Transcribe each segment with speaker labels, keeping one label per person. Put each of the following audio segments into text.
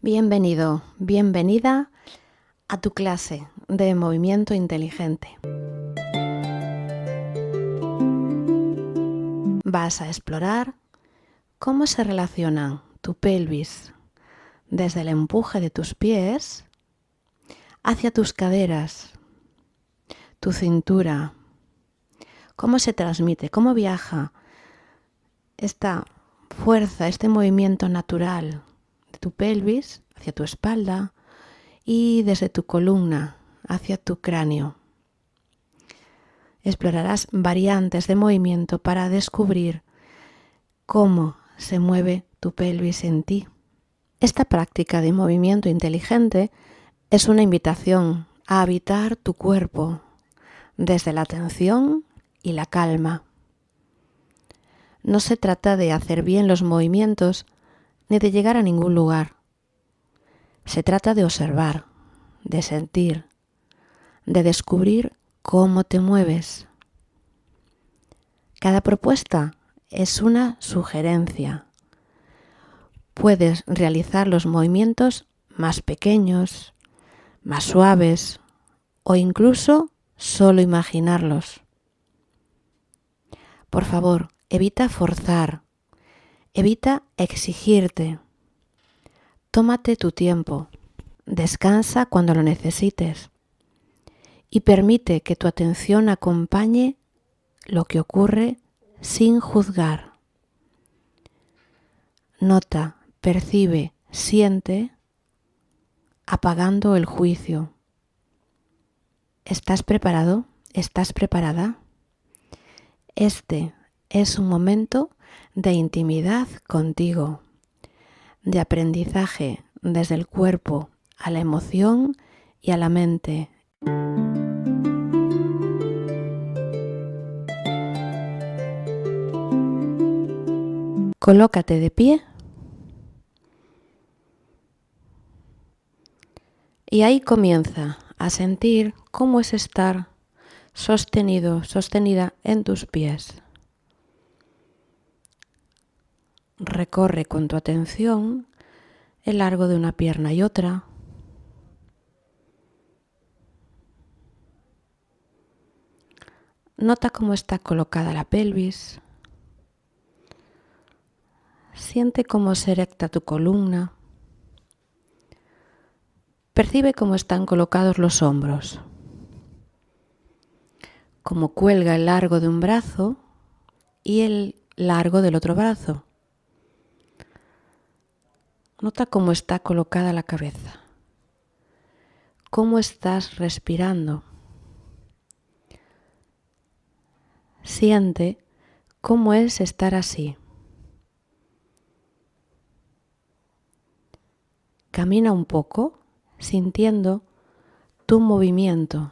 Speaker 1: Bienvenido, bienvenida a tu clase de movimiento inteligente. Vas a explorar cómo se relacionan tu pelvis desde el empuje de tus pies hacia tus caderas, tu cintura, cómo se transmite, cómo viaja esta fuerza, este movimiento natural de tu pelvis hacia tu espalda y desde tu columna hacia tu cráneo. Explorarás variantes de movimiento para descubrir cómo se mueve tu pelvis en ti. Esta práctica de movimiento inteligente es una invitación a habitar tu cuerpo desde la atención y la calma. No se trata de hacer bien los movimientos ni de llegar a ningún lugar. Se trata de observar, de sentir, de descubrir cómo te mueves. Cada propuesta es una sugerencia. Puedes realizar los movimientos más pequeños, más suaves o incluso solo imaginarlos. Por favor, evita forzar, evita exigirte. Tómate tu tiempo, descansa cuando lo necesites y permite que tu atención acompañe lo que ocurre sin juzgar. Nota, percibe, siente, apagando el juicio. ¿Estás preparado? ¿Estás preparada? Este es un momento de intimidad contigo, de aprendizaje desde el cuerpo a la emoción y a la mente. Colócate de pie y ahí comienza a sentir cómo es estar sostenido, sostenida en tus pies. Recorre con tu atención el largo de una pierna y otra. Nota cómo está colocada la pelvis. Siente cómo se erecta tu columna. Percibe cómo están colocados los hombros. Cómo cuelga el largo de un brazo y el largo del otro brazo. Nota cómo está colocada la cabeza. Cómo estás respirando. Siente cómo es estar así. Camina un poco sintiendo tu movimiento.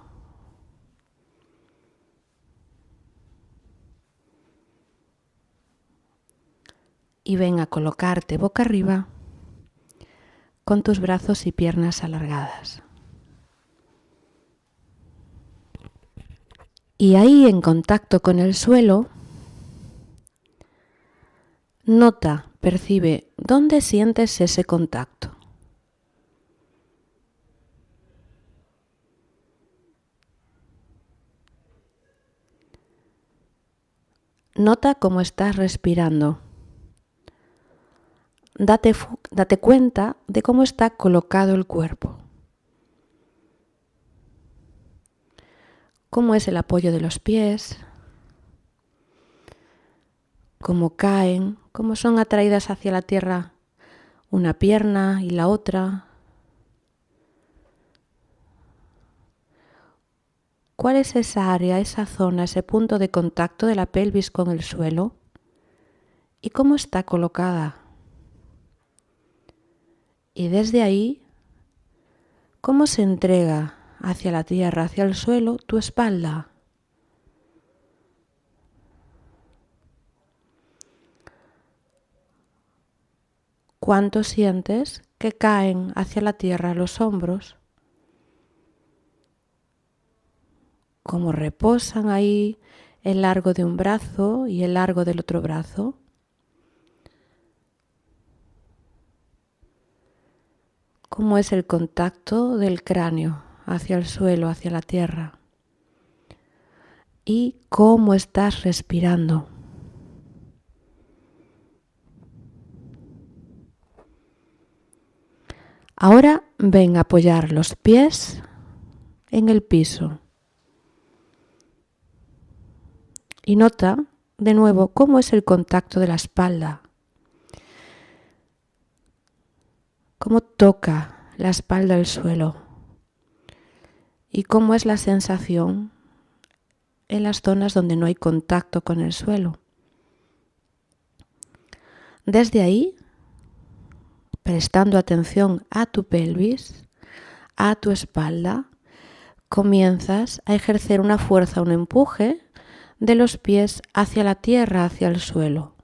Speaker 1: Y ven a colocarte boca arriba con tus brazos y piernas alargadas. Y ahí, en contacto con el suelo, nota, percibe dónde sientes ese contacto. Nota cómo estás respirando. Date cuenta de cómo está colocado el cuerpo. Cómo es el apoyo de los pies. Cómo caen, cómo son atraídas hacia la tierra una pierna y la otra. ¿Cuál es esa área, esa zona, ese punto de contacto de la pelvis con el suelo? ¿Y cómo está colocada? Y desde ahí, ¿cómo se entrega hacia la tierra, hacia el suelo, tu espalda? ¿Cuánto sientes que caen hacia la tierra los hombros? ¿Cómo reposan ahí el largo de un brazo y el largo del otro brazo? cómo es el contacto del cráneo hacia el suelo, hacia la tierra. Y cómo estás respirando. Ahora ven a apoyar los pies en el piso. Y nota de nuevo cómo es el contacto de la espalda. Cómo toca la espalda el suelo. Y cómo es la sensación en las zonas donde no hay contacto con el suelo. Desde ahí, prestando atención a tu pelvis, a tu espalda, comienzas a ejercer una fuerza, un empuje de los pies hacia la tierra, hacia el suelo.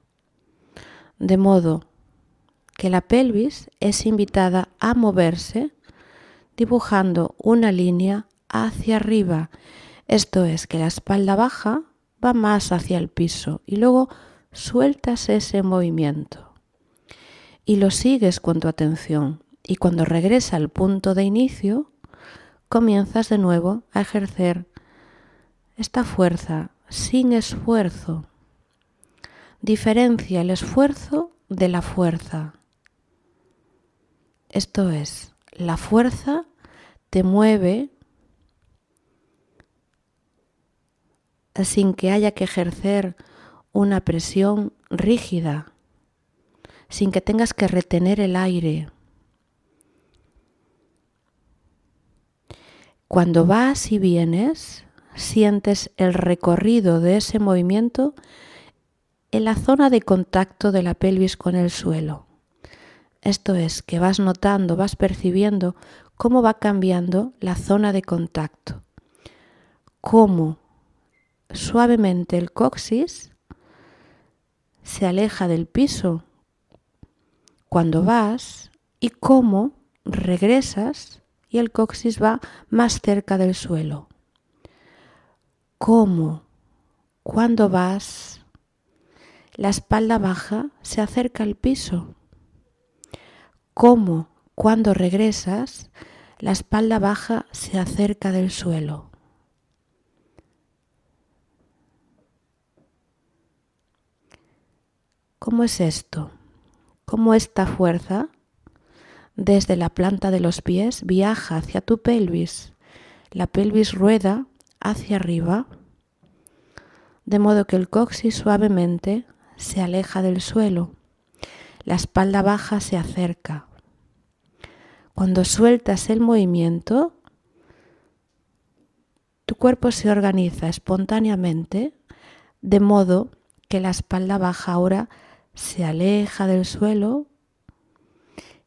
Speaker 1: De modo que la pelvis es invitada a moverse dibujando una línea hacia arriba. Esto es que la espalda baja va más hacia el piso y luego sueltas ese movimiento y lo sigues con tu atención. Y cuando regresa al punto de inicio, comienzas de nuevo a ejercer esta fuerza sin esfuerzo. Diferencia el esfuerzo de la fuerza. Esto es, la fuerza te mueve sin que haya que ejercer una presión rígida, sin que tengas que retener el aire. Cuando vas y vienes, sientes el recorrido de ese movimiento en la zona de contacto de la pelvis con el suelo. Esto es, que vas notando, vas percibiendo cómo va cambiando la zona de contacto. Cómo suavemente el coxis se aleja del piso cuando vas y cómo regresas y el coxis va más cerca del suelo. Cómo cuando vas la espalda baja se acerca al piso. Cómo cuando regresas la espalda baja se acerca del suelo. ¿Cómo es esto? ¿Cómo esta fuerza desde la planta de los pies viaja hacia tu pelvis? La pelvis rueda hacia arriba, de modo que el coxis suavemente se aleja del suelo. La espalda baja se acerca. Cuando sueltas el movimiento, tu cuerpo se organiza espontáneamente, de modo que la espalda baja ahora se aleja del suelo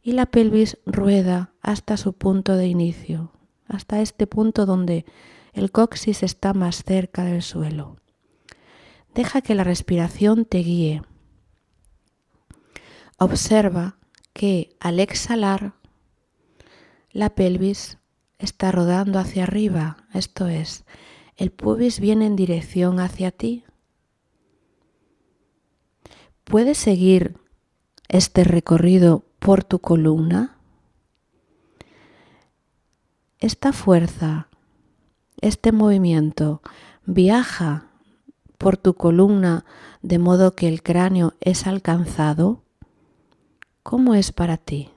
Speaker 1: y la pelvis rueda hasta su punto de inicio, hasta este punto donde el coxis está más cerca del suelo. Deja que la respiración te guíe. Observa que al exhalar, la pelvis está rodando hacia arriba, esto es, el pubis viene en dirección hacia ti. ¿Puedes seguir este recorrido por tu columna? Esta fuerza, este movimiento viaja por tu columna de modo que el cráneo es alcanzado. ¿Cómo es para ti?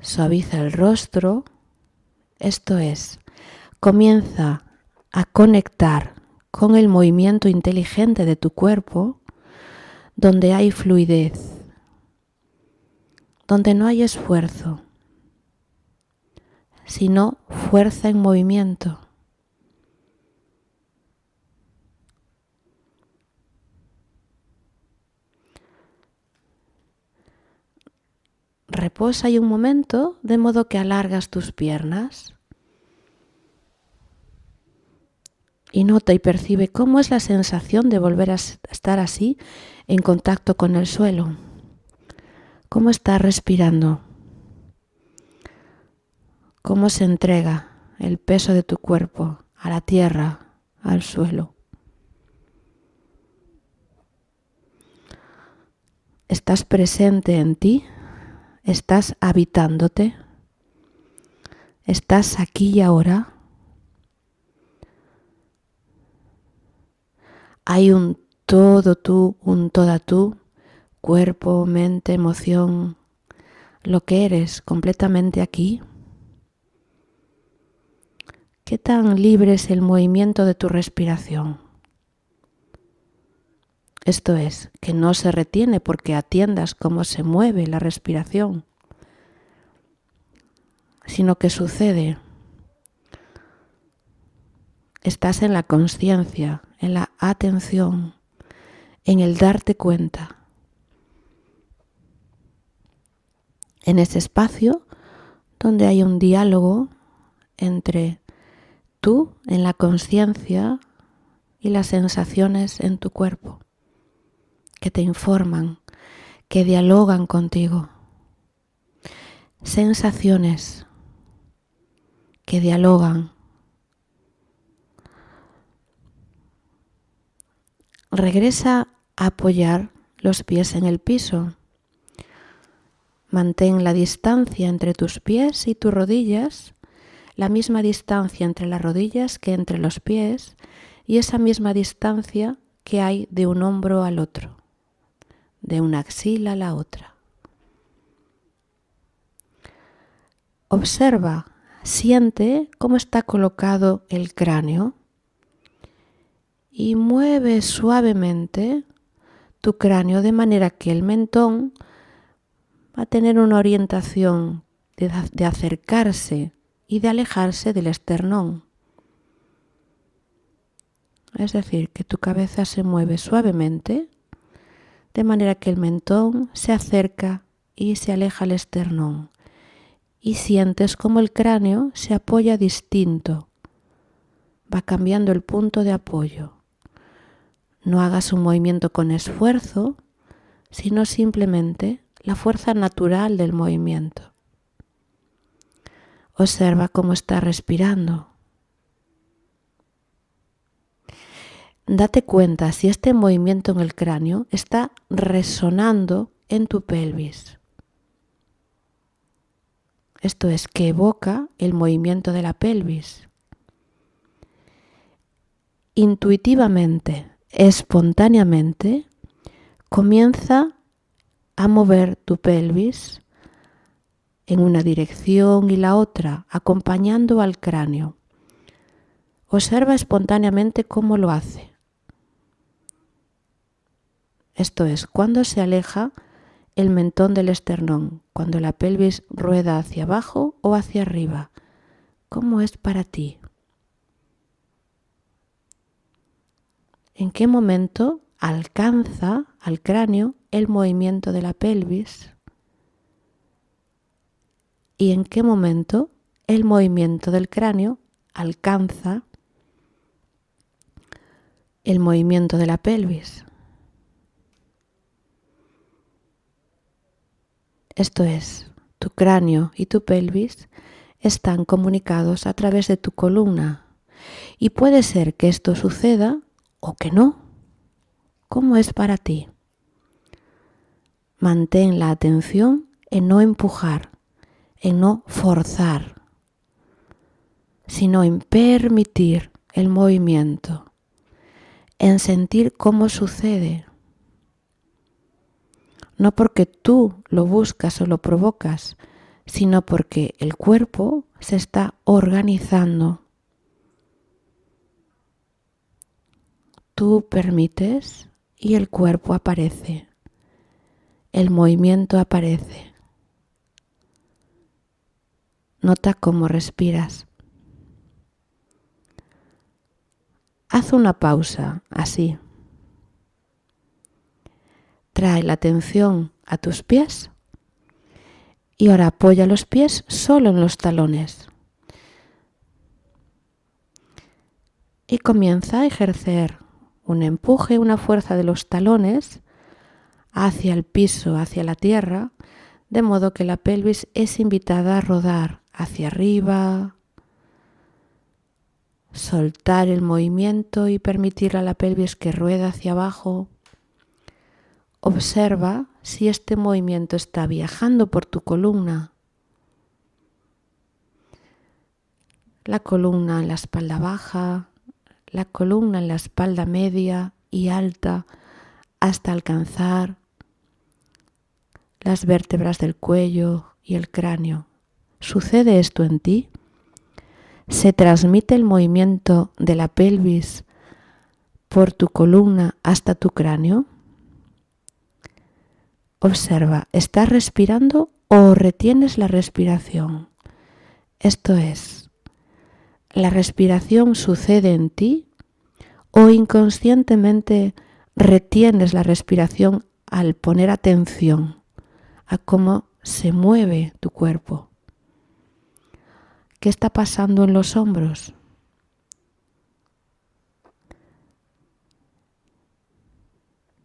Speaker 1: Suaviza el rostro, esto es, comienza a conectar con el movimiento inteligente de tu cuerpo, donde hay fluidez, donde no hay esfuerzo, sino fuerza en movimiento. Reposa ahí un momento, de modo que alargas tus piernas. Y nota y percibe cómo es la sensación de volver a estar así en contacto con el suelo. ¿Cómo estás respirando? ¿Cómo se entrega el peso de tu cuerpo a la tierra, al suelo? ¿Estás presente en ti? ¿Estás habitándote? ¿Estás aquí y ahora? Hay un todo tú, un toda tú, cuerpo, mente, emoción, lo que eres completamente aquí. ¿Qué tan libre es el movimiento de tu respiración? Esto es, que no se retiene porque atiendas cómo se mueve la respiración, sino que sucede. Estás en la consciencia, en la atención, en el darte cuenta. En ese espacio donde hay un diálogo entre tú en la consciencia y las sensaciones en tu cuerpo, que te informan, que dialogan contigo. Sensaciones que dialogan. Regresa a apoyar los pies en el piso. Mantén la distancia entre tus pies y tus rodillas, la misma distancia entre las rodillas que entre los pies y esa misma distancia que hay de un hombro al otro, de una axila a la otra. Observa, siente cómo está colocado el cráneo y mueve suavemente tu cráneo de manera que el mentón va a tener una orientación de acercarse y de alejarse del esternón. Es decir, que tu cabeza se mueve suavemente de manera que el mentón se acerca y se aleja al esternón. Y sientes como el cráneo se apoya distinto. Va cambiando el punto de apoyo. No hagas un movimiento con esfuerzo, sino simplemente la fuerza natural del movimiento. Observa cómo está respirando. Date cuenta si este movimiento en el cráneo está resonando en tu pelvis. Esto es, que evoca el movimiento de la pelvis. Intuitivamente, espontáneamente, comienza a mover tu pelvis en una dirección y la otra, acompañando al cráneo. Observa espontáneamente cómo lo hace. Esto es, cuando se aleja el mentón del esternón, cuando la pelvis rueda hacia abajo o hacia arriba. ¿Cómo es para ti? ¿En qué momento alcanza al cráneo el movimiento de la pelvis? ¿Y en qué momento el movimiento del cráneo alcanza el movimiento de la pelvis? Esto es, tu cráneo y tu pelvis están comunicados a través de tu columna y puede ser que esto suceda o que no. ¿Cómo es para ti? Mantén la atención en no empujar, en no forzar, sino en permitir el movimiento, en sentir cómo sucede. No porque tú lo buscas o lo provocas, sino porque el cuerpo se está organizando. Tú permites y el cuerpo aparece. El movimiento aparece. Nota cómo respiras. Haz una pausa, así. Trae la atención a tus pies y ahora apoya los pies solo en los talones. Y comienza a ejercer un empuje, una fuerza de los talones hacia el piso, hacia la tierra, de modo que la pelvis es invitada a rodar hacia arriba, soltar el movimiento y permitir a la pelvis que rueda hacia abajo. Observa si este movimiento está viajando por tu columna, la columna en la espalda baja, la columna en la espalda media y alta, hasta alcanzar las vértebras del cuello y el cráneo. ¿Sucede esto en ti? ¿Se transmite el movimiento de la pelvis por tu columna hasta tu cráneo? Observa, ¿estás respirando o retienes la respiración? Esto es, ¿la respiración sucede en ti o inconscientemente retienes la respiración al poner atención a cómo se mueve tu cuerpo? ¿Qué está pasando en los hombros?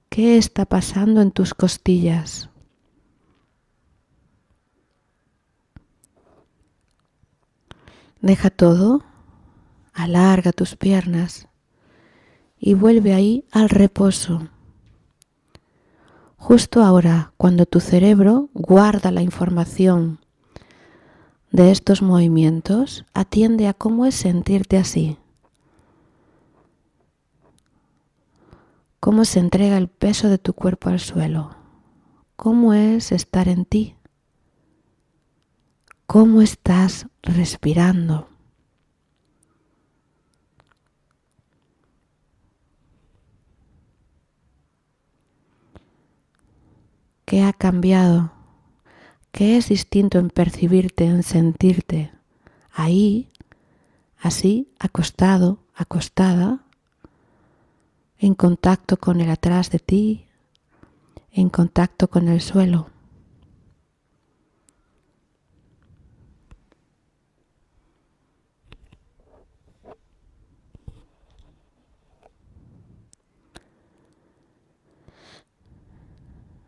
Speaker 1: ¿Qué está pasando en tus costillas? Deja todo, alarga tus piernas y vuelve ahí al reposo. Justo ahora, cuando tu cerebro guarda la información de estos movimientos, atiende a cómo es sentirte así. Cómo se entrega el peso de tu cuerpo al suelo. Cómo es estar en ti. Cómo estás respirando. ¿Qué ha cambiado? ¿Qué es distinto en percibirte, en sentirte? Ahí, así, acostado, acostada, en contacto con el atrás de ti, en contacto con el suelo.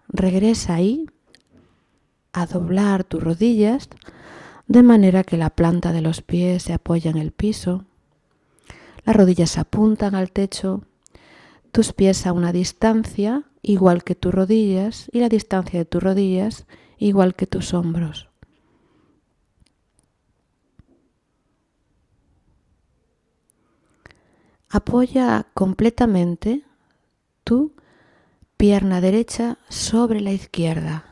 Speaker 1: Regresa ahí a doblar tus rodillas de manera que la planta de los pies se apoya en el piso, las rodillas apuntan al techo, tus pies a una distancia igual que tus rodillas y la distancia de tus rodillas igual que tus hombros. Apoya completamente tu pierna derecha sobre la izquierda.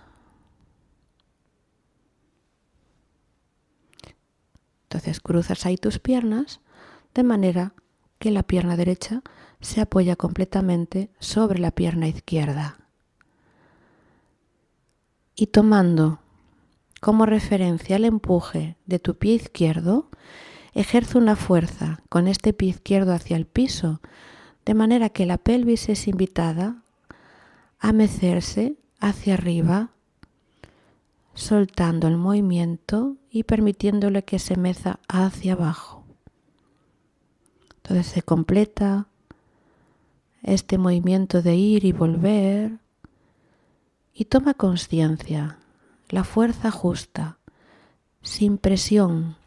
Speaker 1: Entonces cruzas ahí tus piernas de manera que la pierna derecha se apoya completamente sobre la pierna izquierda. Y tomando como referencia el empuje de tu pie izquierdo, ejerce una fuerza con este pie izquierdo hacia el piso, de manera que la pelvis es invitada a mecerse hacia arriba, soltando el movimiento y permitiéndole que se meza hacia abajo. Entonces se completa este movimiento de ir y volver y toma conciencia, la fuerza justa, sin presión.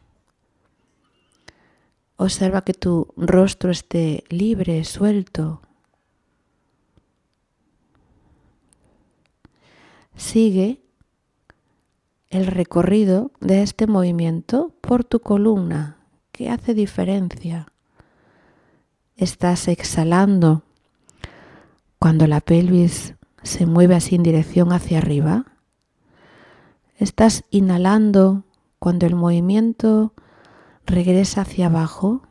Speaker 1: Observa que tu rostro esté libre, suelto. Sigue el recorrido de este movimiento por tu columna, que hace diferencia. Estás exhalando cuando la pelvis se mueve así en dirección hacia arriba. Estás inhalando cuando el movimiento regresa hacia abajo.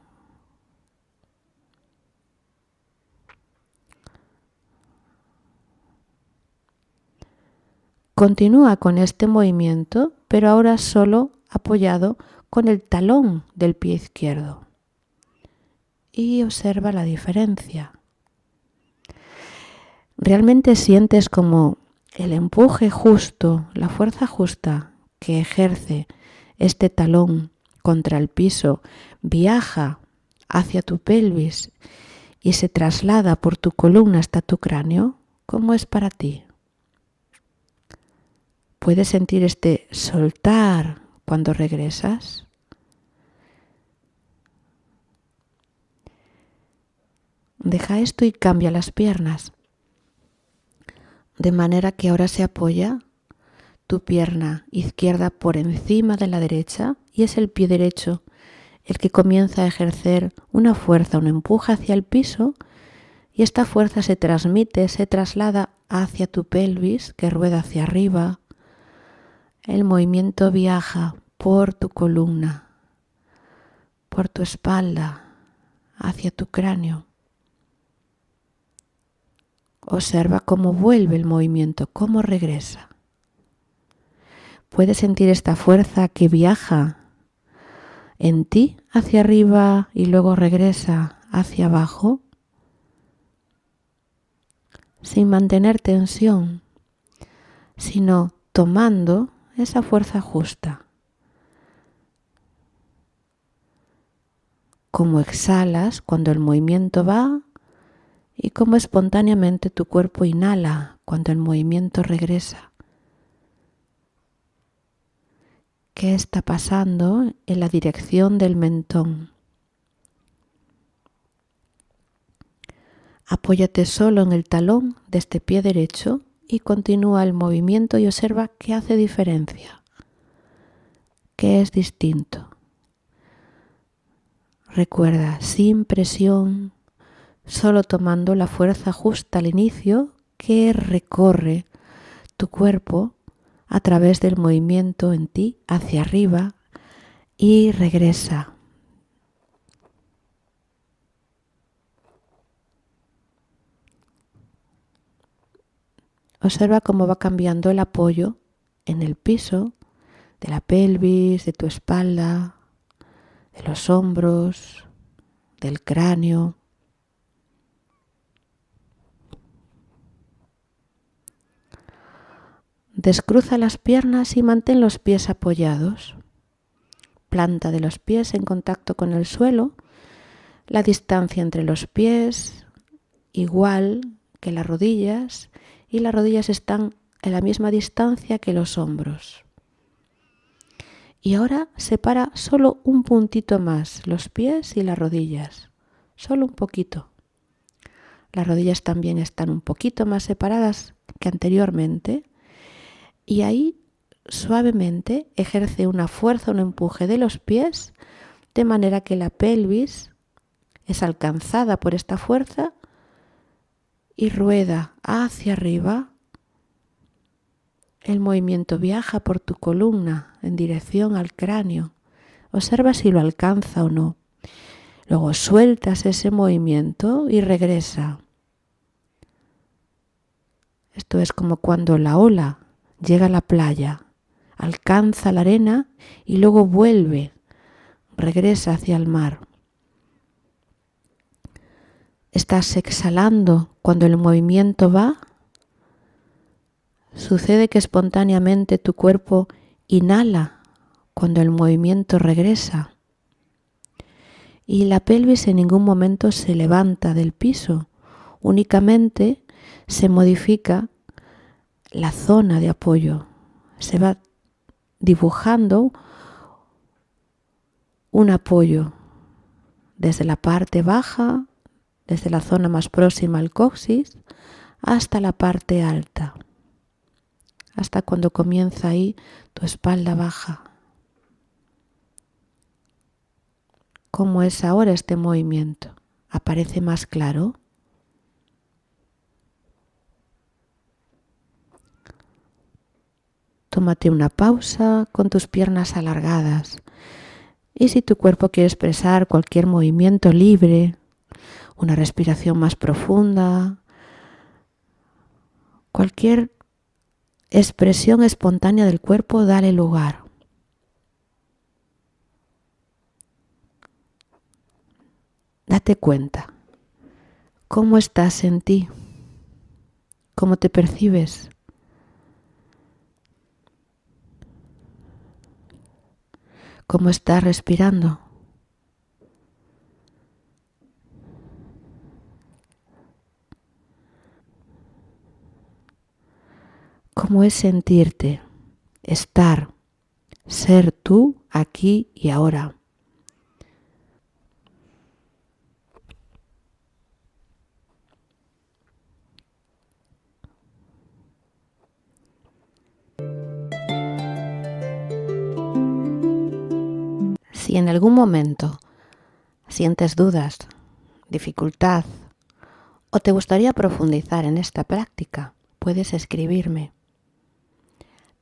Speaker 1: Continúa con este movimiento, pero ahora solo apoyado con el talón del pie izquierdo. Y observa la diferencia. Realmente sientes como el empuje justo, la fuerza justa que ejerce este talón contra el piso viaja hacia tu pelvis y se traslada por tu columna hasta tu cráneo. ¿Cómo es para ti? ¿Puedes sentir este soltar cuando regresas? Deja esto y cambia las piernas. de manera que ahora se apoya tu pierna izquierda por encima de la derecha y es el pie derecho el que comienza a ejercer una fuerza, un empuje hacia el piso, y esta fuerza se transmite, se traslada hacia tu pelvis que rueda hacia arriba. El movimiento viaja por tu columna, por tu espalda, hacia tu cráneo. Observa cómo vuelve el movimiento, cómo regresa. Puedes sentir esta fuerza que viaja en ti hacia arriba y luego regresa hacia abajo, sin mantener tensión, sino tomando esa fuerza justa. Cómo exhalas cuando el movimiento va y cómo espontáneamente tu cuerpo inhala cuando el movimiento regresa. ¿Qué está pasando en la dirección del mentón? Apóyate solo en el talón de este pie derecho y continúa el movimiento y observa qué hace diferencia, qué es distinto. Recuerda, sin presión, solo tomando la fuerza justa al inicio que recorre tu cuerpo a través del movimiento en ti hacia arriba y regresa. Observa cómo va cambiando el apoyo en el piso de la pelvis, de tu espalda, de los hombros, del cráneo. Descruza las piernas y mantén los pies apoyados. Planta de los pies en contacto con el suelo. La distancia entre los pies igual que las rodillas y las rodillas están en la misma distancia que los hombros. Y ahora separa solo un puntito más los pies y las rodillas, solo un poquito. Las rodillas también están un poquito más separadas que anteriormente y ahí suavemente ejerce una fuerza, un empuje de los pies de manera que la pelvis es alcanzada por esta fuerza y rueda hacia arriba. El movimiento viaja por tu columna en dirección al cráneo. Observa si lo alcanza o no. Luego sueltas ese movimiento y regresa. Esto es como cuando la ola llega a la playa, alcanza la arena y luego vuelve, regresa hacia el mar. Estás exhalando cuando el movimiento va. Sucede que espontáneamente tu cuerpo inhala cuando el movimiento regresa. Y la pelvis en ningún momento se levanta del piso, únicamente se modifica la zona de apoyo. Se va dibujando un apoyo desde la parte baja, desde la zona más próxima al coxis, hasta la parte alta, hasta cuando comienza ahí tu espalda baja. ¿Cómo es ahora este movimiento? ¿Aparece más claro? Tómate una pausa con tus piernas alargadas y si tu cuerpo quiere expresar cualquier movimiento libre, una respiración más profunda, cualquier expresión espontánea del cuerpo, dale lugar. Date cuenta. ¿Cómo estás en ti? ¿Cómo te percibes? ¿Cómo estás respirando? ¿Cómo es sentirte, estar, ser tú aquí y ahora? Si en algún momento sientes dudas, dificultad o te gustaría profundizar en esta práctica, puedes escribirme.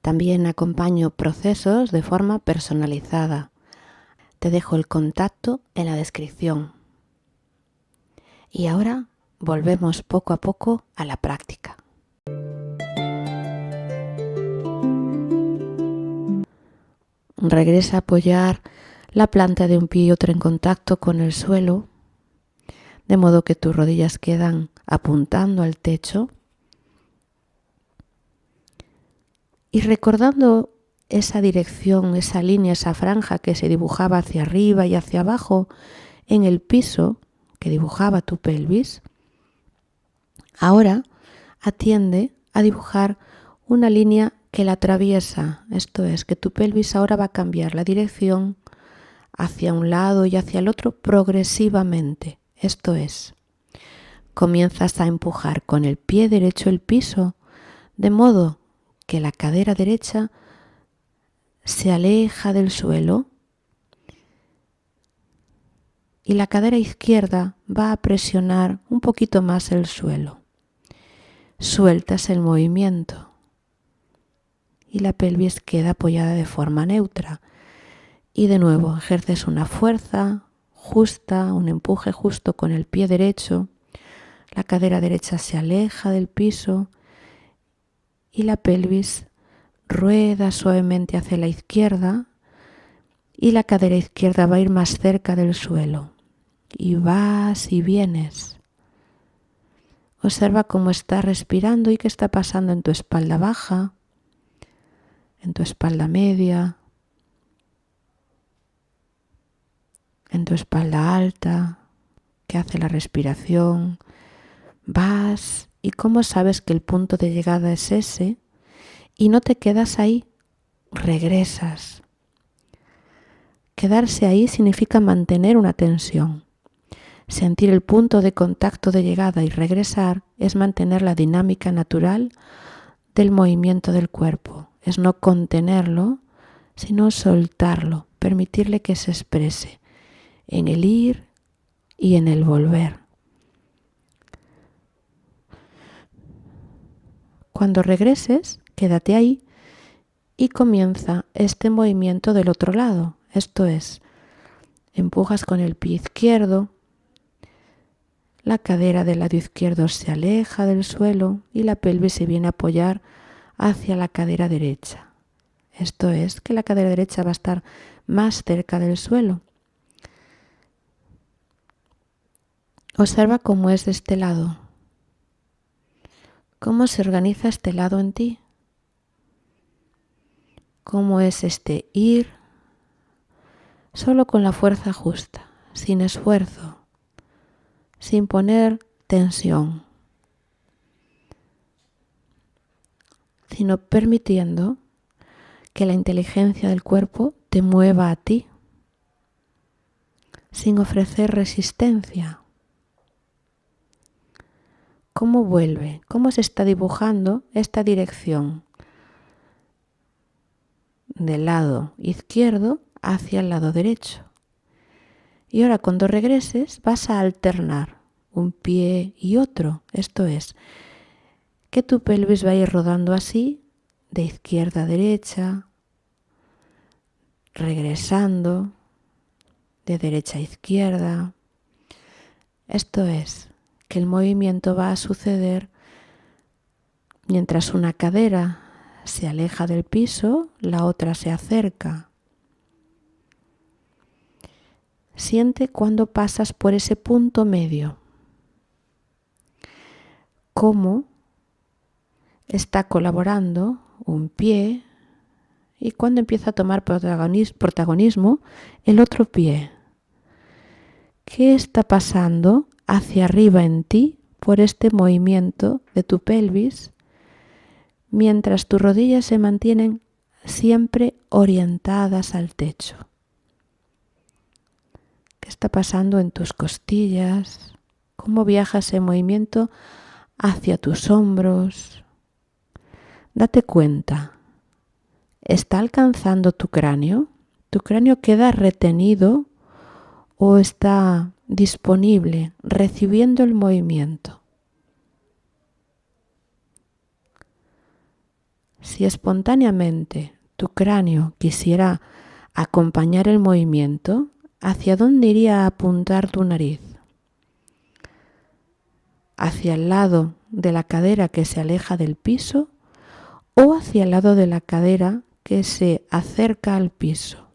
Speaker 1: También acompaño procesos de forma personalizada. Te dejo el contacto en la descripción. Y ahora volvemos poco a poco a la práctica. Regresa a apoyar la planta de un pie y otro en contacto con el suelo, de modo que tus rodillas quedan apuntando al techo. Y recordando esa dirección, esa línea, esa franja que se dibujaba hacia arriba y hacia abajo en el piso que dibujaba tu pelvis, ahora atiende a dibujar una línea que la atraviesa. Esto es, que tu pelvis ahora va a cambiar la dirección hacia un lado y hacia el otro progresivamente. Esto es, comienzas a empujar con el pie derecho el piso, de modo que la cadera derecha se aleja del suelo y la cadera izquierda va a presionar un poquito más el suelo. Sueltas el movimiento y la pelvis queda apoyada de forma neutra. Y de nuevo ejerces una fuerza justa, un empuje justo con el pie derecho. La cadera derecha se aleja del piso y la pelvis rueda suavemente hacia la izquierda y la cadera izquierda va a ir más cerca del suelo. Y vas y vienes. Observa cómo estás respirando y qué está pasando en tu espalda baja, en tu espalda media, en tu espalda alta, qué hace la respiración. Vas y cómo sabes que el punto de llegada es ese y no te quedas ahí, regresas. Quedarse ahí significa mantener una tensión. Sentir el punto de contacto de llegada y regresar es mantener la dinámica natural del movimiento del cuerpo. Es no contenerlo, sino soltarlo, permitirle que se exprese en el ir y en el volver. Cuando regreses, quédate ahí y comienza este movimiento del otro lado. Esto es, empujas con el pie izquierdo, la cadera del lado izquierdo se aleja del suelo y la pelvis se viene a apoyar hacia la cadera derecha. Esto es, que la cadera derecha va a estar más cerca del suelo. Observa cómo es de este lado. ¿Cómo se organiza este lado en ti? ¿Cómo es este ir solo con la fuerza justa, sin esfuerzo, sin poner tensión, sino permitiendo que la inteligencia del cuerpo te mueva a ti, sin ofrecer resistencia? ¿Cómo vuelve? ¿Cómo se está dibujando esta dirección del lado izquierdo hacia el lado derecho? Y ahora cuando regreses vas a alternar un pie y otro. Esto es, que tu pelvis va a ir rodando así, de izquierda a derecha, regresando, de derecha a izquierda. Esto es, que el movimiento va a suceder mientras una cadera se aleja del piso, la otra se acerca. Siente cuando pasas por ese punto medio. Cómo está colaborando un pie y cuando empieza a tomar protagonismo el otro pie. ¿Qué está pasando hacia arriba en ti por este movimiento de tu pelvis mientras tus rodillas se mantienen siempre orientadas al techo? ¿Qué está pasando en tus costillas? ¿Cómo viaja ese movimiento hacia tus hombros? Date cuenta, ¿está alcanzando tu cráneo, Tu cráneo queda retenido o está disponible, recibiendo el movimiento. Si espontáneamente tu cráneo quisiera acompañar el movimiento, ¿hacia dónde iría a apuntar tu nariz? ¿Hacia el lado de la cadera que se aleja del piso o hacia el lado de la cadera que se acerca al piso?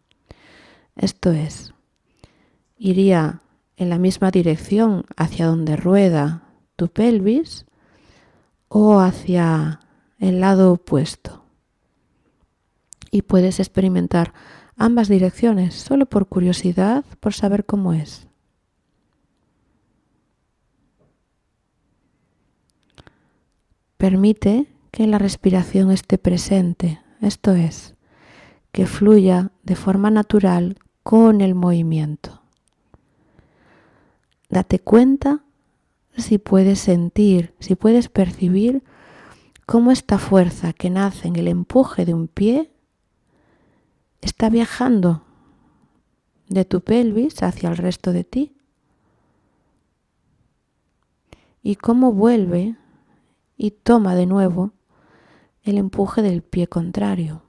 Speaker 1: Esto es, iría en la misma dirección hacia donde rueda tu pelvis o hacia el lado opuesto. Y puedes experimentar ambas direcciones solo por curiosidad, por saber cómo es. Permite que la respiración esté presente, esto es, que fluya de forma natural con el movimiento. Date cuenta si puedes sentir, si puedes percibir cómo esta fuerza que nace en el empuje de un pie está viajando de tu pelvis hacia el resto de ti y cómo vuelve y toma de nuevo el empuje del pie contrario.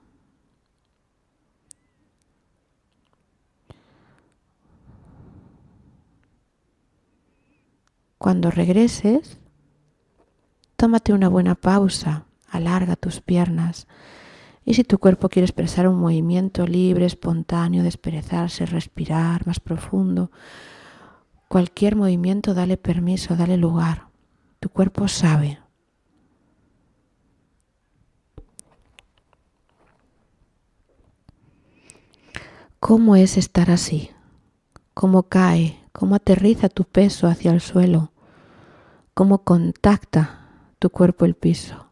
Speaker 1: Cuando regreses, tómate una buena pausa, alarga tus piernas y si tu cuerpo quiere expresar un movimiento libre, espontáneo, desperezarse, respirar más profundo, cualquier movimiento dale permiso, dale lugar. Tu cuerpo sabe. ¿Cómo es estar así? ¿Cómo cae? ¿Cómo aterriza tu peso hacia el suelo? ¿Cómo contacta tu cuerpo el piso?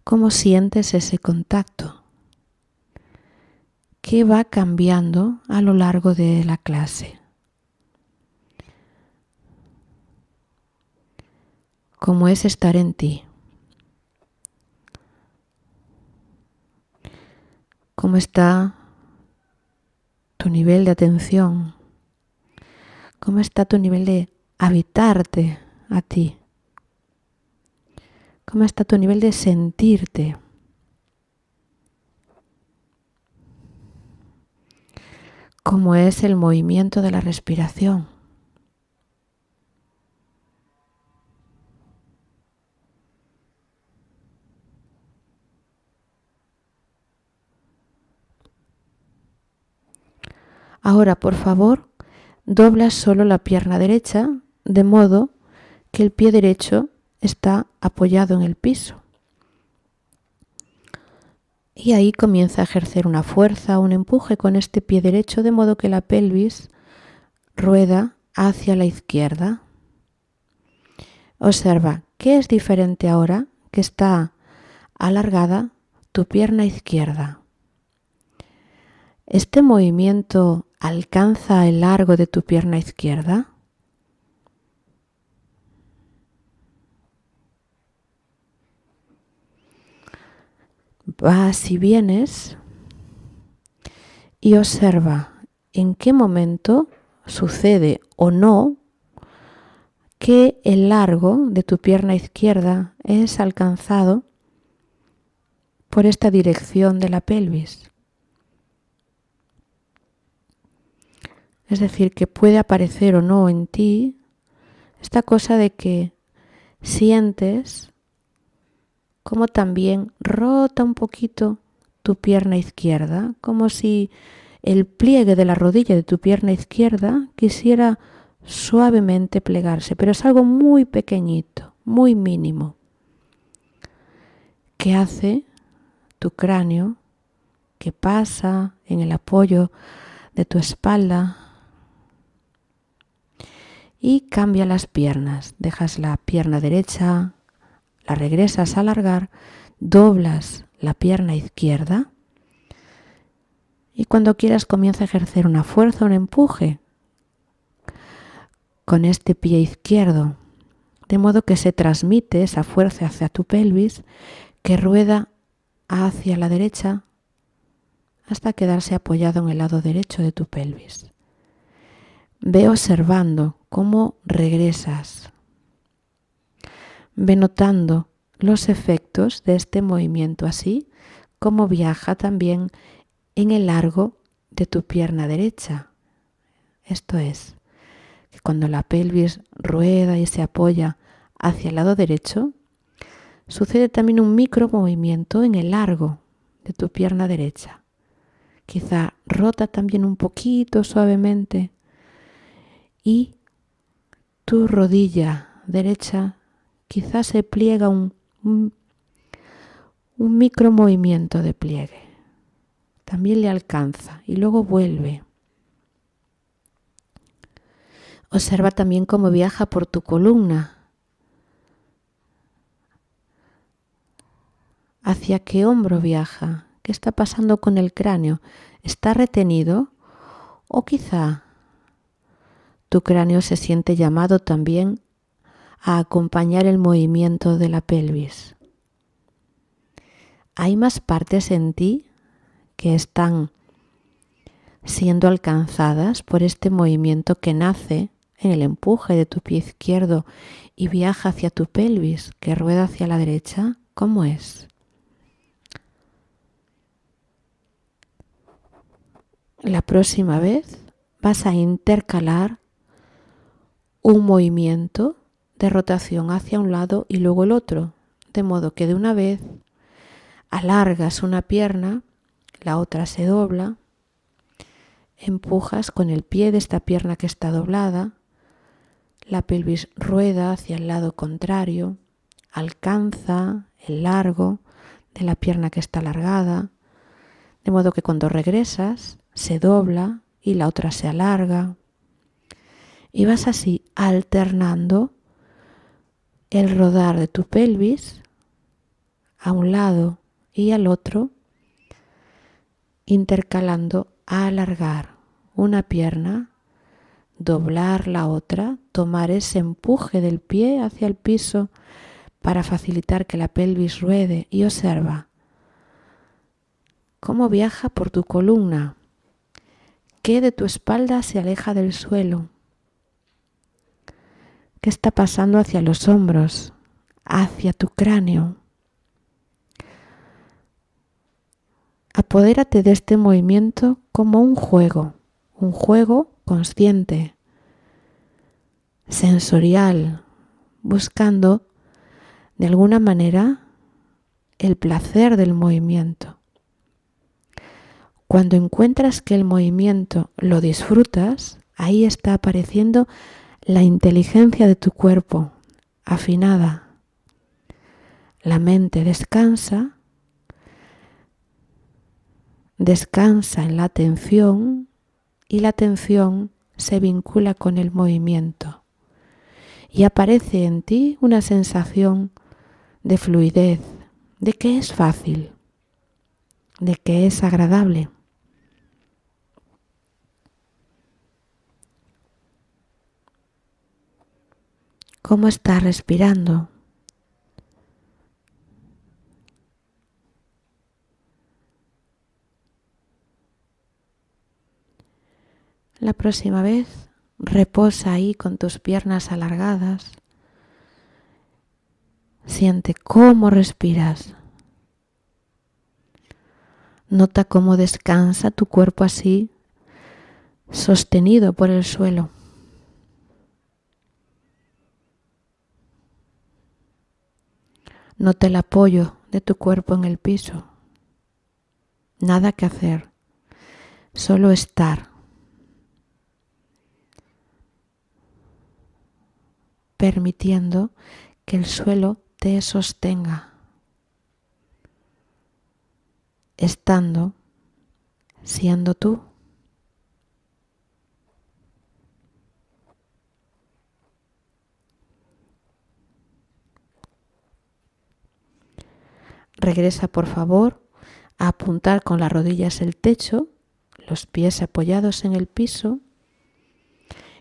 Speaker 1: ¿Cómo sientes ese contacto? ¿Qué va cambiando a lo largo de la clase? ¿Cómo es estar en ti? ¿Cómo está tu nivel de atención? ¿Cómo está tu nivel de habitarte a ti? ¿Cómo está tu nivel de sentirte? ¿Cómo es el movimiento de la respiración? Ahora, por favor, dobla solo la pierna derecha, de modo que el pie derecho está apoyado en el piso. Y ahí comienza a ejercer una fuerza, un empuje con este pie derecho, de modo que la pelvis rueda hacia la izquierda. Observa, ¿qué es diferente ahora que está alargada tu pierna izquierda? ¿Este movimiento alcanza el largo de tu pierna izquierda? Vas y vienes y observa en qué momento sucede o no que el largo de tu pierna izquierda es alcanzado por esta dirección de la pelvis. Es decir, que puede aparecer o no en ti esta cosa de que sientes como también rota un poquito tu pierna izquierda, como si el pliegue de la rodilla de tu pierna izquierda quisiera suavemente plegarse, pero es algo muy pequeñito, muy mínimo, que hace tu cráneo, que pasa en el apoyo de tu espalda y cambia las piernas. Dejas la pierna derecha, la regresas a alargar, doblas la pierna izquierda y cuando quieras comienza a ejercer una fuerza, un empuje con este pie izquierdo, de modo que se transmite esa fuerza hacia tu pelvis que rueda hacia la derecha, hasta quedarse apoyado en el lado derecho de tu pelvis. Ve observando cómo regresas. Ve notando los efectos de este movimiento, así como viaja también en el largo de tu pierna derecha. Esto es, que cuando la pelvis rueda y se apoya hacia el lado derecho, sucede también un micro movimiento en el largo de tu pierna derecha. Quizá rota también un poquito suavemente y tu rodilla derecha quizá se pliega un micro movimiento de pliegue. También le alcanza y luego vuelve. Observa también cómo viaja por tu columna. ¿Hacia qué hombro viaja? ¿Qué está pasando con el cráneo? ¿Está retenido? ¿O quizá tu cráneo se siente llamado también a acompañar el movimiento de la pelvis? ¿Hay más partes en ti que están siendo alcanzadas por este movimiento que nace en el empuje de tu pie izquierdo y viaja hacia tu pelvis, que rueda hacia la derecha? ¿Cómo es? La próxima vez vas a intercalar un movimiento de rotación hacia un lado y luego el otro, de modo que de una vez alargas una pierna, la otra se dobla, empujas con el pie de esta pierna que está doblada, la pelvis rueda hacia el lado contrario, alcanza el largo de la pierna que está alargada, de modo que cuando regresas se dobla y la otra se alarga. Y vas así alternando el rodar de tu pelvis a un lado y al otro, intercalando a alargar una pierna, doblar la otra, tomar ese empuje del pie hacia el piso para facilitar que la pelvis ruede, y observa cómo viaja por tu columna, qué de tu espalda se aleja del suelo, qué está pasando hacia los hombros, hacia tu cráneo. Apodérate de este movimiento como un juego consciente, sensorial, buscando de alguna manera el placer del movimiento. Cuando encuentras que el movimiento lo disfrutas, ahí está apareciendo la inteligencia de tu cuerpo, afinada. La mente descansa en la atención y la atención se vincula con el movimiento y aparece en ti una sensación de fluidez, de que es fácil, de que es agradable. ¿Cómo estás respirando? La próxima vez reposa ahí con tus piernas alargadas. Siente cómo respiras. Nota cómo descansa tu cuerpo así, sostenido por el suelo. Nota el apoyo de tu cuerpo en el piso. Nada que hacer, solo estar. Permitiendo que el suelo te sostenga. Estando, siendo tú. Regresa, por favor, a apuntar con las rodillas el techo, los pies apoyados en el piso,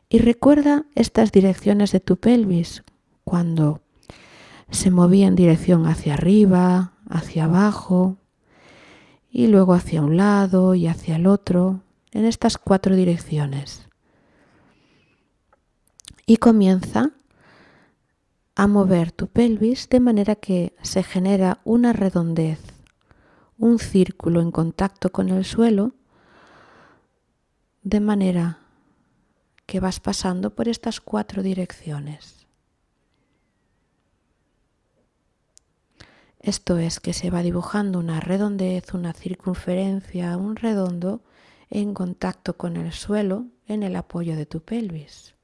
Speaker 1: y recuerda estas direcciones de tu pelvis cuando se movía en dirección hacia arriba, hacia abajo, y luego hacia un lado y hacia el otro, en estas 4 direcciones. Y comienza a mover tu pelvis de manera que se genera una redondez, un círculo en contacto con el suelo, de manera que vas pasando por estas 4 direcciones. Esto es que se va dibujando una redondez, una circunferencia, un redondo en contacto con el suelo en el apoyo de tu pelvis.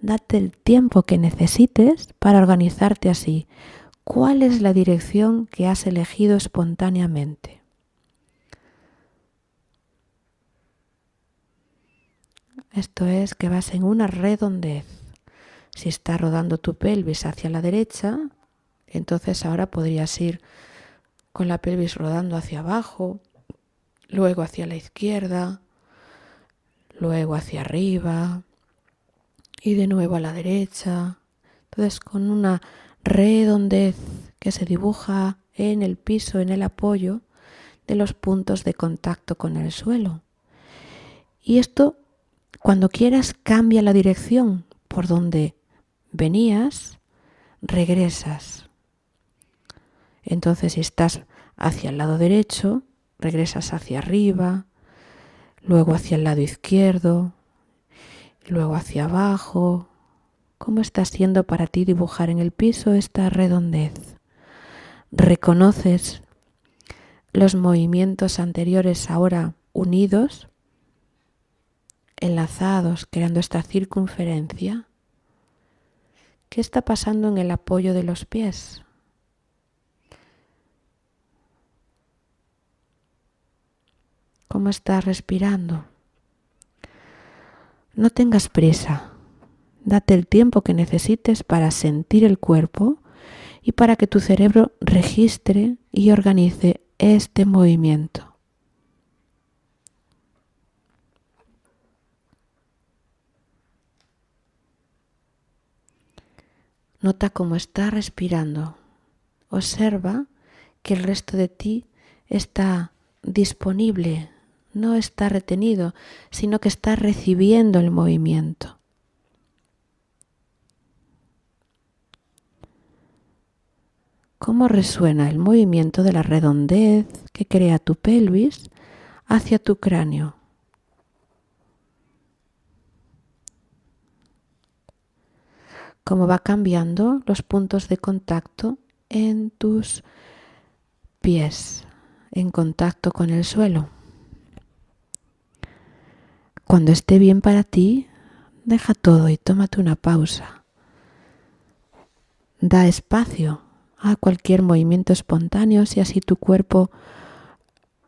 Speaker 1: Date el tiempo que necesites para organizarte así. ¿Cuál es la dirección que has elegido espontáneamente? Esto es que vas en una redondez. Si está rodando tu pelvis hacia la derecha, entonces ahora podrías ir con la pelvis rodando hacia abajo, luego hacia la izquierda, luego hacia arriba y de nuevo a la derecha. Entonces con una redondez que se dibuja en el piso, en el apoyo de los puntos de contacto con el suelo. Y esto, cuando quieras, cambia la dirección por donde venías, regresas. Entonces, si estás hacia el lado derecho, regresas hacia arriba, luego hacia el lado izquierdo, luego hacia abajo. ¿Cómo está siendo para ti dibujar en el piso esta redondez? ¿Reconoces los movimientos anteriores ahora unidos, enlazados, creando esta circunferencia? ¿Qué está pasando en el apoyo de los pies? ¿Cómo estás respirando? No tengas prisa. Date el tiempo que necesites para sentir el cuerpo y para que tu cerebro registre y organice este movimiento. Nota cómo está respirando. Observa que el resto de ti está disponible, no está retenido, sino que está recibiendo el movimiento. ¿Cómo resuena el movimiento de la redondez que crea tu pelvis hacia tu cráneo? ¿Cómo va cambiando los puntos de contacto en tus pies, en contacto con el suelo? Cuando esté bien para ti, deja todo y tómate una pausa. Da espacio a cualquier movimiento espontáneo si así tu cuerpo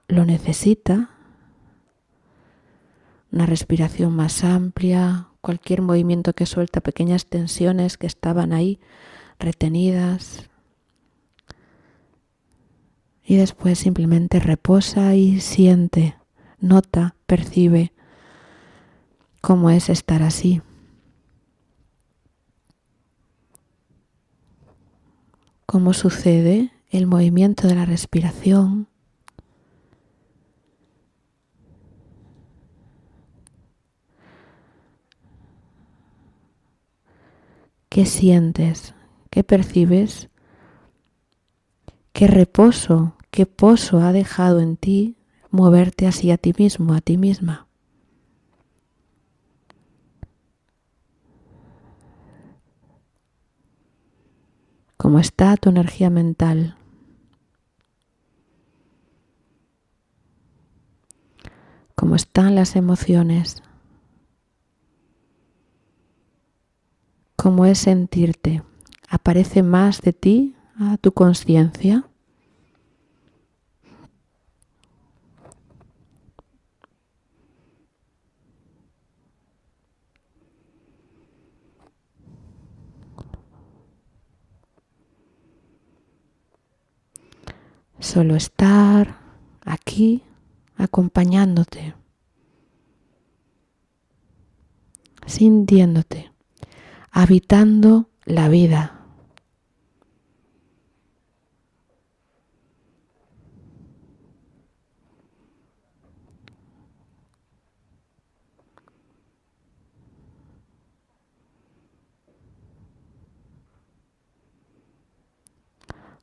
Speaker 1: lo necesita. Una respiración más amplia, cualquier movimiento que suelta pequeñas tensiones que estaban ahí retenidas. Y después simplemente reposa y siente, nota, percibe cómo es estar así. Cómo sucede el movimiento de la respiración. ¿Qué sientes? ¿Qué percibes? ¿Qué reposo, qué poso ha dejado en ti moverte así a ti mismo, a ti misma? ¿Cómo está tu energía mental? ¿Cómo están las emociones? ¿Cómo es sentirte? ¿Aparece más de ti a tu conciencia? Solo estar aquí acompañándote, sintiéndote, habitando la vida.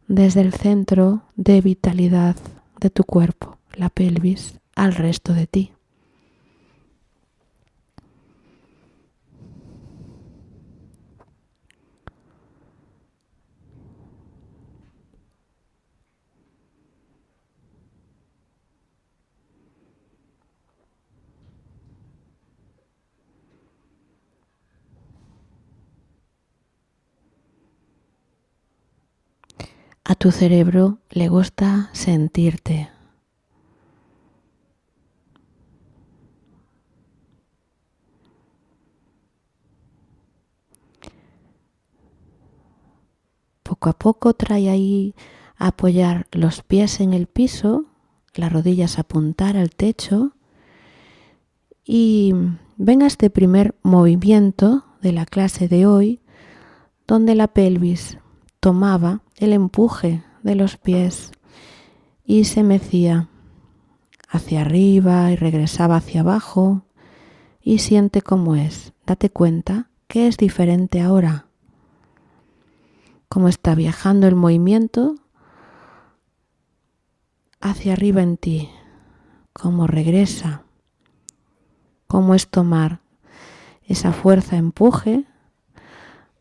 Speaker 1: desde el centro de vitalidad de tu cuerpo, la pelvis, al resto de ti. A tu cerebro le gusta sentirte. Poco a poco trae ahí a apoyar los pies en el piso, las rodillas a apuntar al techo y venga este primer movimiento de la clase de hoy donde la pelvis tomaba el empuje de los pies y se mecía hacia arriba y regresaba hacia abajo y siente cómo es. Date cuenta que es diferente ahora. Cómo está viajando el movimiento hacia arriba en ti. Cómo regresa. Cómo es tomar esa fuerza empuje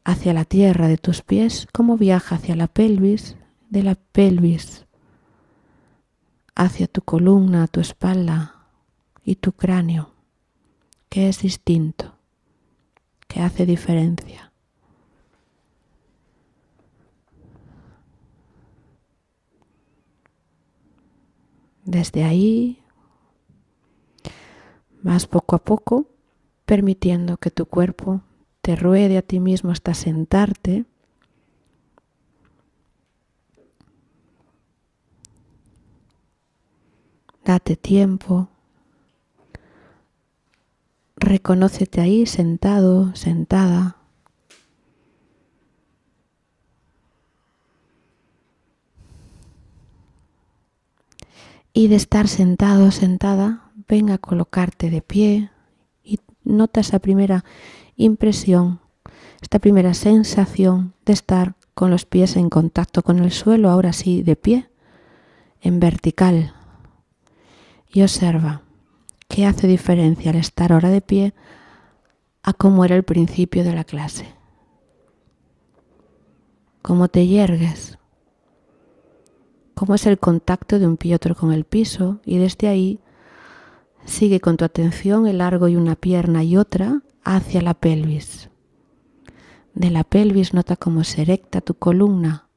Speaker 1: hacia la tierra de tus pies. Cómo viaja hacia la pelvis, de la pelvis hacia tu columna, tu espalda y tu cráneo, que es distinto, que hace diferencia. Desde ahí vas poco a poco permitiendo que tu cuerpo te ruede a ti mismo hasta sentarte. Date tiempo. Reconócete ahí sentado, sentada. Y de estar sentado, sentada, venga a colocarte de pie y nota esa primera impresión, esta primera sensación de estar con los pies en contacto con el suelo, ahora sí de pie, en vertical. Y observa qué hace diferencia al estar ahora de pie a cómo era el principio de la clase. Cómo te yergues. Cómo es el contacto de un pie y otro con el piso, y desde ahí sigue con tu atención el largo y una pierna y otra hacia la pelvis. De la pelvis nota cómo se erecta tu columna.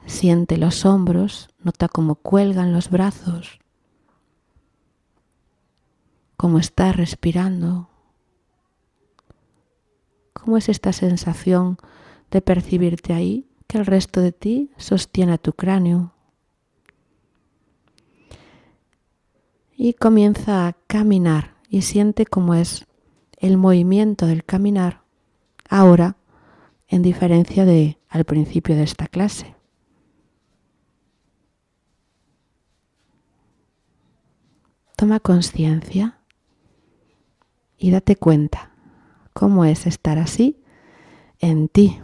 Speaker 1: Siente los hombros, nota cómo cuelgan los brazos. Cómo estás respirando. Cómo es esta sensación de percibirte ahí, que el resto de ti sostiene a tu cráneo. Y comienza a caminar y siente cómo es el movimiento del caminar ahora, en diferencia de al principio de esta clase. Toma conciencia y date cuenta cómo es estar así en ti.